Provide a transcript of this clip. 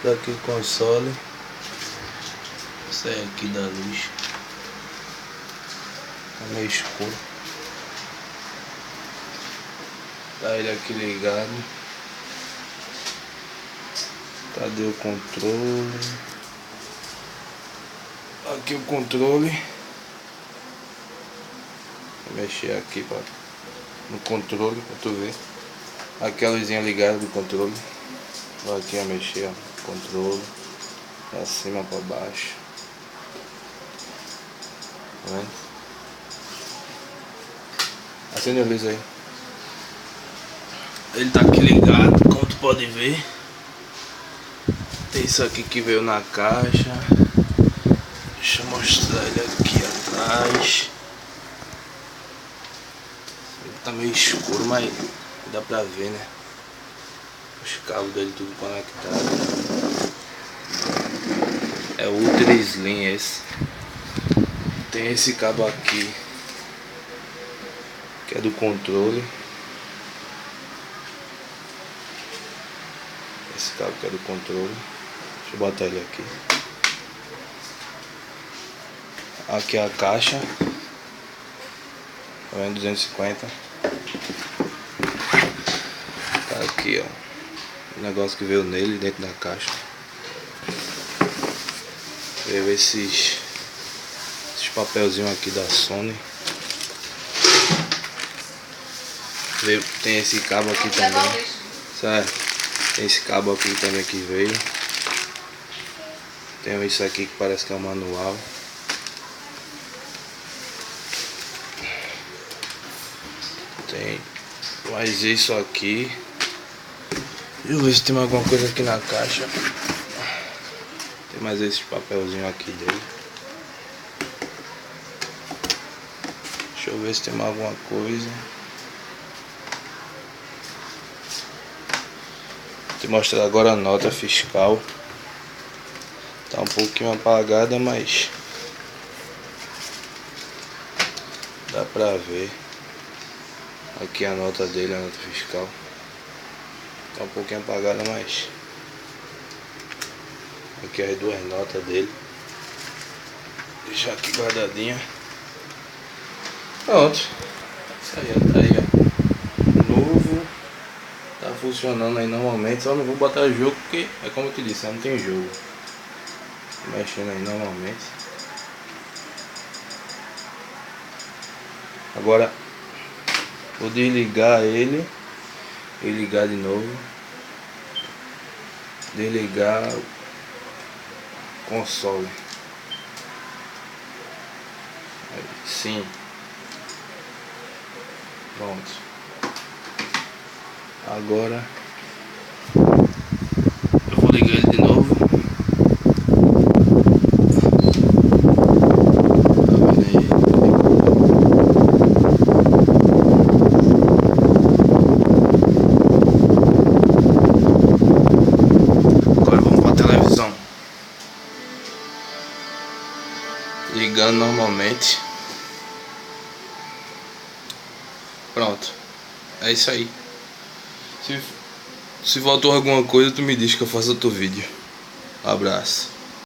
Daqui o console. Sai aqui da luz. Tá meio escuro. Tá ele aqui ligado. Cadê o controle? Aqui o controle. Vou mexer aqui no controle pra tu ver. Aqui a luzinha ligada do controle. Vou aqui a mexer, ó, controle. Pra cima, pra baixo. Tá vendo? Acende a luz aí. Ele tá aqui ligado, como tu pode ver. Tem isso aqui que veio na caixa. Deixa eu mostrar ele aqui atrás. Ele tá meio escuro, mas dá pra ver, né? Os cabos dele tudo conectado. É Ultra Slim esse. Tem esse cabo aqui, que é do controle. Esse cabo que é do controle. Deixa eu botar ele aqui. Aqui é a caixa. Tá vendo? 250. Tá aqui, ó. O negócio que veio nele dentro da caixa. Veio esses papelzinhos aqui da Sony. Veio, tem esse cabo aqui também. Certo? Tem esse cabo aqui também que veio. Tem isso aqui que parece que é o manual. Tem mais isso aqui. Deixa eu ver se tem alguma coisa aqui na caixa. Tem mais esse papelzinho aqui dele. Deixa eu ver se tem mais alguma coisa. Vou te mostrar agora a nota fiscal. Tá um pouquinho apagada, mas dá pra ver. Aqui a nota dele, a nota fiscal. Tá um pouquinho apagada, mas aqui as duas notas dele. Deixar aqui guardadinha. Pronto. Isso aí, ó, tá aí, ó. Novo. Tá funcionando aí normalmente. Só não vou botar jogo porque é como eu te disse, não tem jogo. Tô mexendo aí normalmente. Agora vou desligar ele e ligar de novo. Desligar o console. Aí, sim. Pronto. Agora eu vou ligar ele de novo. Ligando normalmente. Pronto. É isso aí. Se faltou alguma coisa, tu me diz que eu faço outro vídeo. Abraço.